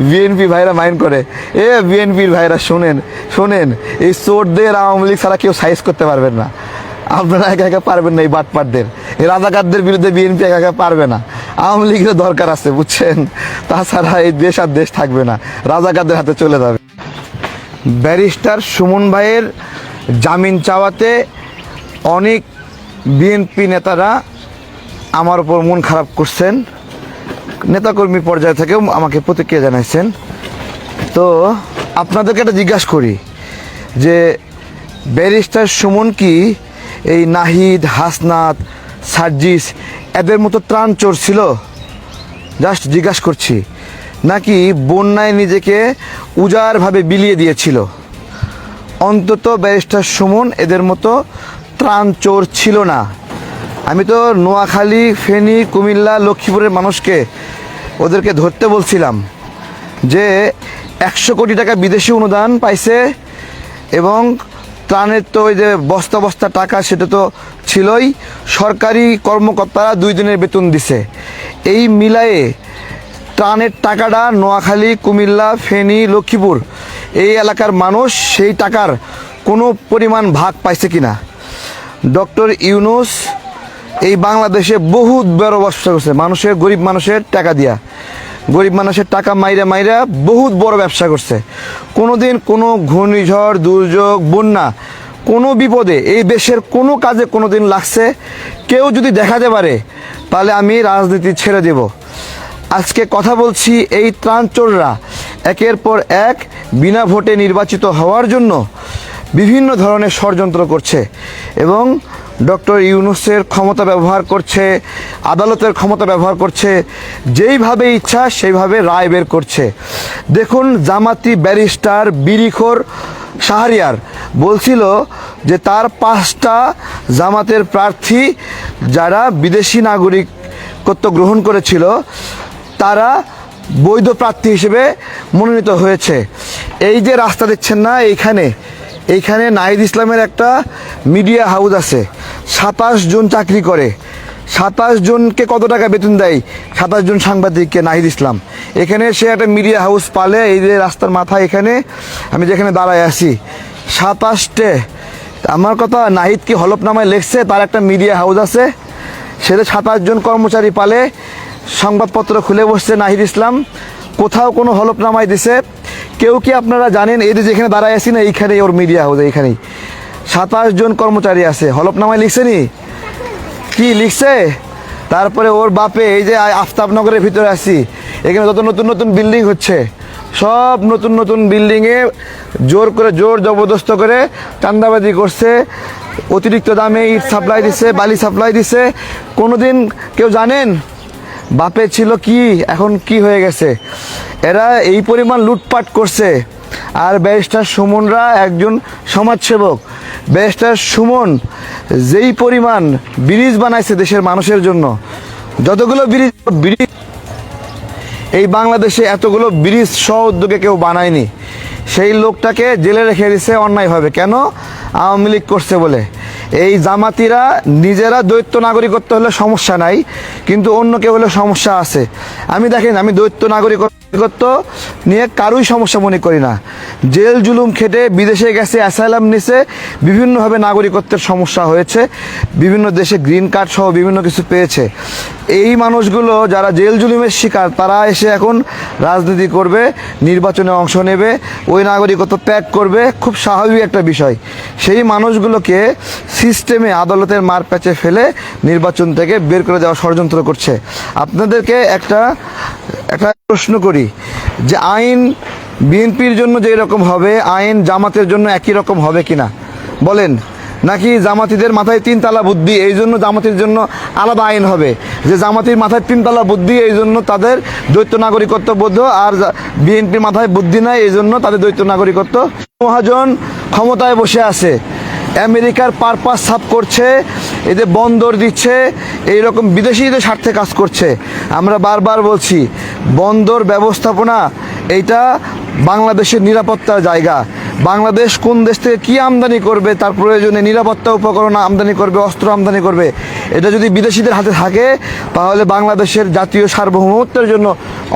BNP ভাইরা mind করে। বিএনপির ভাইরা শোনেন, এই চোরদের আওয়ামী লীগ ছাড়া কেউ সাইজ করতে পারবেন না। আপনারা একা একা পারবেন না, এই বাটপাটদের, এই রাজাকারদের বিরুদ্ধে বিএনপি একা একা পারবে না। আওয়ামী লীগের দরকার আছে, বুঝছেন? তাছাড়া এই দেশ আর দেশ থাকবে না, রাজাকারদের হাতে চলে যাবে। ব্যারিস্টার সুমন ভাইয়ের জামিন চাওয়াতে অনেক বিএনপি নেতারা আমার উপর মন খারাপ করছেন, নেতাকর্মী পর্যায় থেকেও আমাকে প্রতিক্রিয়া জানাইছেন। তো আপনাদেরকে একটা জিজ্ঞাসা করি যে ব্যারিস্টার সুমন কি এই নাহিদ, হাসনাত, সার্জিস এদের মতো ত্রাণ চোর ছিল? জাস্ট জিজ্ঞাসা করছি। নাকি বন্যায় নিজেকে উজাড়ভাবে বিলিয়ে দিয়েছিল? অন্তত ব্যারিস্টার সুমন এদের মতো ত্রাণ চোর ছিল না। আমি তো নোয়াখালী, ফেনী, কুমিল্লা, লক্ষ্মীপুরের মানুষকে ওদেরকে ধরতে বলছিলাম যে 100 কোটি টাকা বিদেশি অনুদান পাইছে এবং ত্রাণের তো ওই যে বস্তা বস্তা টাকা সেটা তো ছিলই, সরকারি কর্মকর্তারা 2 দিনের বেতন দিছে। এই মিলায়ে ত্রাণের টাকাটা নোয়াখালী, কুমিল্লা, ফেনী, লক্ষ্মীপুর এই এলাকার মানুষ সেই টাকার কোনো পরিমাণ ভাগ পাইছে কিনা? ডক্টর ইউনূস এই বাংলাদেশে বহুত বড় ব্যবসা করছে, মানুষের, গরিব মানুষের টাকা দিয়া, গরিব মানুষের টাকা মাইরা বহুত বড় ব্যবসা করছে। কোনো দিন কোনো ঘূর্ণিঝড়, দুর্যোগ, বন্যা, কোনো বিপদে এই দেশের কোনো কাজে কোনো দিন লাগছে কেউ যদি দেখাতে পারে তাহলে আমি রাজনীতি ছেড়ে দেব। আজকে কথা বলছি, এই ত্রাণচোররা একের পর এক বিনা ভোটে নির্বাচিত হওয়ার জন্য বিভিন্ন ধরনের ষড়যন্ত্র করছে এবং ডক্টর ইউনূসের ক্ষমতা ব্যবহার করছে, আদালতের ক্ষমতা ব্যবহার করছে, যেইভাবে ইচ্ছা সেইভাবে রায় বের করছে। দেখুন, জামাতি ব্যারিস্টার বিরিখোর শাহরিয়ার বলছিল যে তার 5টা জামাতের প্রার্থী যারা বিদেশি নাগরিকত্ব গ্রহণ করেছিল তারা বৈধ প্রার্থী হিসেবে মনোনীত হয়েছে। এই যে রাস্তা দেখছেন না, এইখানে নাহিদ ইসলামের একটা মিডিয়া হাউস আছে, 27 জন চাকরি করে। 27 জনকে কত টাকা বেতন দেয়? 27 জন সাংবাদিককে নাহিদ ইসলাম। এখানে সে একটা মিডিয়া হাউস পালে, এই যে রাস্তার মাথায় এখানে আমি যেখানে দাঁড়ায় আছি, 27টে। আমার কথা, নাহিদ কি হলফনামায় লেখছে তার একটা মিডিয়া হাউস আছে? সেটা 27 জন কর্মচারী পালে, সংবাদপত্র খুলে বসছে নাহিদ ইসলাম, কোথাও কোনো হলফনামায় দিছে? কেউ কি আপনারা জানেন? এই যে যেখানে দাঁড়ায় আছি না, এইখানেই ওর মিডিয়া হাউস, এইখানেই 27 জন কর্মচারী আছে। হলফনামায় লিখছে নি? কি লিখছে? তারপরে ওর বাপে, এই যে আফতাবনগরের ভিতরে আছি, এখানে যত নতুন নতুন বিল্ডিং হচ্ছে, সব নতুন নতুন বিল্ডিংয়ে জোর জবরদস্ত করে চাঁদাবাজি করছে, অতিরিক্ত দামে ইট সাপ্লাই দিছে, বালি সাপ্লাই দিছে। কোনোদিন কেউ জানেন বাপে ছিল কি, এখন কি হয়ে গেছে? এরা এই পরিমাণ লুটপাট করছে। আর ব্যারিস্টার সুমনরা একজন সমাজসেবক। ব্যারিস্টার সুমন যেই পরিমাণ ব্রিজ বানাইছে দেশের মানুষের জন্য, যতগুলো ব্রিজ এই বাংলাদেশে এতগুলো ব্রিজ স্ব উদ্যোগে কেউ বানায়নি। সেই লোকটাকে জেলে রেখে দিছে অন্যায়ভাবে। কেন? আওয়ামী লীগ করছে বলে। এই জামাতিরা নিজেরা দ্বৈত নাগরিকত্ব হলে সমস্যা নাই, কিন্তু অন্য কেউ হলে সমস্যা আছে। দেখেন, আমি দ্বৈত নাগরিকত্ব নিয়ে কারোই সমস্যা মনে করি না। জেল জুলুম খেটে বিদেশে গেছে, অ্যাসাইলাম নিছে, বিভিন্নভাবে নাগরিকত্বের সমস্যা হয়েছে, বিভিন্ন দেশে গ্রিন কার্ড সহ বিভিন্ন কিছু পেয়েছে। এই মানুষগুলো যারা জেল জুলুমের শিকার, তারা এসে এখন রাজনীতি করবে, নির্বাচনে অংশ নেবে, ওই নাগরিকত্ব ত্যাগ করবে, খুব স্বাভাবিক একটা বিষয়। সেই মানুষগুলোকে সিস্টেমে আদালতের মার প্যাচে ফেলে নির্বাচন থেকে বের করে দেওয়া ষড়যন্ত্র করছে। আপনাদেরকে একটা প্রশ্ন করি যে আইন বিএনপির জন্য যে রকম হবে, আইন জামাতের জন্য একই রকম হবে কিনা বলেন? নাকি জামাতিদের মাথায় 3 তালা বুদ্ধি, এই জন্য জামাতির জন্য আলাদা আইন হবে? যে জামাতির মাথায় 3 তালা বুদ্ধি, এই জন্য তাদের দ্বৈত নাগরিকত্ব বৈধ, আর বিএনপির মাথায় বুদ্ধি নাই, এই জন্য তাদের দ্বৈত নাগরিকত্ব। মহাজন ক্ষমতায় বসে আছে, আমেরিকার পারপাস সাফ করছে, এদের বন্দর দিচ্ছে, এইরকম বিদেশিদের স্বার্থে কাজ করছে। আমরা বারবার বলছি, বন্দর ব্যবস্থাপনা এইটা বাংলাদেশের নিরাপত্তার জায়গা। বাংলাদেশ কোন দেশ থেকে কী আমদানি করবে, তার প্রয়োজনে নিরাপত্তা উপকরণ আমদানি করবে, অস্ত্র আমদানি করবে, এটা যদি বিদেশিদের হাতে থাকে তাহলে বাংলাদেশের জাতীয় সার্বভৌমত্বের জন্য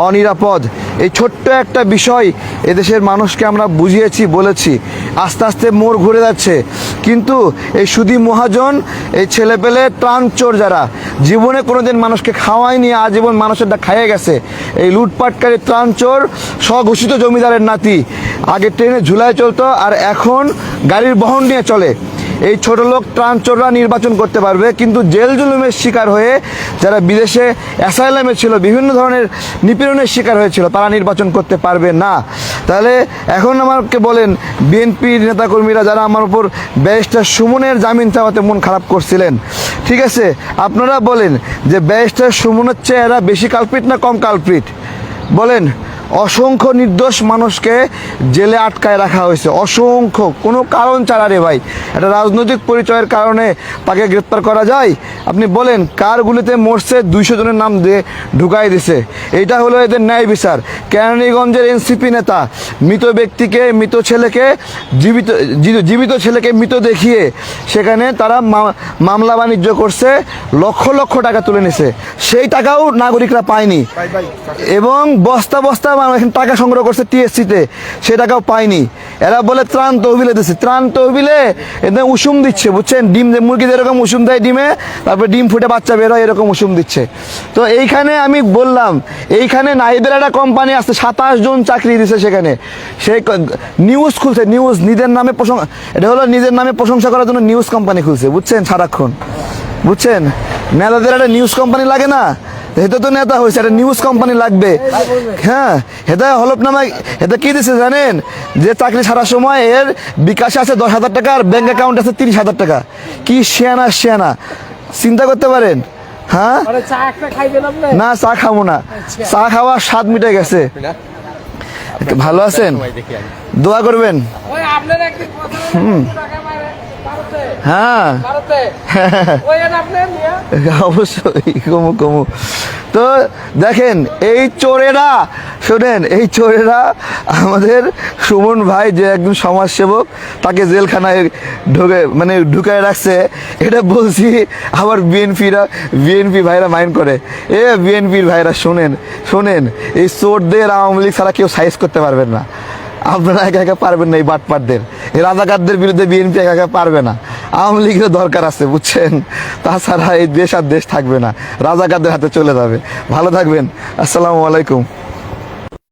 অনিরাপদ। এই ছোট্ট একটা বিষয় এদেশের মানুষকে আমরা বুঝিয়েছি, বলেছি, আস্তে আস্তে মোড় ঘুরে যাচ্ছে। কিন্তু এই সুদী মহাজন, এই ছেলেপেলে ত্রাণচোর যারা জীবনে কোনোদিন মানুষকে খাওয়ায়নি, আজীবন মানুষেরটা খাইয়ে গেছে, এই লুটপাটকারী ত্রাণচোর স্বঘোষিত জমিদারের নাতি, আগে ট্রেনে ঝুলায় চলতো আর এখন গাড়ির বহন নিয়ে চলে। এই ছোট লোক ত্রাণচোররা নির্বাচন করতে পারবে, কিন্তু জেল জুলুমের শিকার হয়ে যারা বিদেশে অ্যাসাইলামে ছিল, বিভিন্ন ধরনের নিপীড়নের শিকার হয়েছিল, তারা নির্বাচন করতে পারবে না। তাহলে এখন আমাকে বলেন, বিএনপির নেতাকর্মীরা যারা আমার উপর ব্যারিস্টার সুমনের জামিন চাওয়াতে মন খারাপ করছিলেন, ঠিক আছে, আপনারা বলেন যে ব্যারিস্টার সুমনের চেয়ে এরা বেশি কালপ্রিট না কম কালপ্রিট? বলেন। অসংখ্য নির্দোষ মানুষকে জেলে আটকায় রাখা হয়েছে, অসংখ্য, কোনো কারণ ছাড়া রে ভাই। একটা রাজনৈতিক পরিচয়ের কারণে তাকে গ্রেপ্তার করা যায়? আপনি বলেন, কার গুলিতে মরছে 200 জনের নাম দিয়ে ঢুকাই দিছে। এইটা হলো এদের ন্যায় বিচার। কেরানীগঞ্জের এনসিপি নেতা মৃত ব্যক্তিকে, মৃত ছেলেকে জীবিত ছেলেকে মৃত দেখিয়ে সেখানে তারা মামলা বাণিজ্য করছে, লক্ষ লক্ষ টাকা তুলে নিছে। সেই টাকাও নাগরিকরা পায়নি, এবং বস্তা বস্তা এখানে টাকা সংগ্রহ করছে টিএসসিতে, সে টাকাও পায়নি। এরা বলে ত্রাণ তহবিলে দিচ্ছে, ত্রাণ তহবিলে এদের উষুম দিচ্ছে, বুঝছেন? ডিম, যে মুরগি যেরকম উষুম দেয় ডিমে, তারপরে ডিম ফুটে বাচ্চা বের হয়, এরকম উষুম দিচ্ছে। তো এইখানে আমি বললাম, এইখানে নাহিদের একটা কোম্পানি আছে, 27 জন চাকরি দিছে সেখানে। সেই নিউজ খুলছে, নিউজ, নিজের নামে এটা হলো নিজের নামে প্রশংসা করার জন্য নিউজ কোম্পানি খুলছে, বুঝছেন? সারাক্ষণ, বুঝছেন? নেতাদের একটা নিউজ কোম্পানি লাগে না? হেতে তো নেতা হয়েছে, একটা নিউজ কোম্পানি লাগবে। হ্যাঁ, হেতে হলফনামা, হেতে কি দিছে জানেন? যে চাকরি ছাড়ার সময় এর বিকাশে আছে 10,000 টাকা আর ব্যাংক অ্যাকাউন্ট আছে 30,000 টাকা। কি শিয়ানা শিয়ানা, চিন্তা করতে পারেন? হ্যাঁ, না চা খাবো না, চা খাওয়ার স্বাদ মিটে গেছে। ভালো আছেন? দোয়া করবেন। হ্যাঁ, অবশ্যই কমু কমু। তো দেখেন, এই চোরেরা, শোনেন, এই চোরেরা আমাদের সুমন ভাই যে একজন সমাজসেবক, তাকে জেলখানায় ঢুকায় রাখছে। এটা বলছি, আবার বিএনপি ভাইরা মাইন্ড করে। বিএনপির ভাইরা শোনেন, শোনেন, এই চোরদের আওয়ামী লীগ ছাড়া কেউ সাইজ করতে পারবেন না। আপনারা একা একা পারবেন না, এই বাটপারদের, এই রাজাকারদের বিরুদ্ধে বিএনপি একা একা পারবে না। আওয়ামী লীগের দরকার আছে, বুঝছেন? তাছাড়া এই দেশ আর দেশ থাকবে না, রাজাকারদের হাতে চলে যাবে। ভালো থাকবেন, আসসালামু আলাইকুম।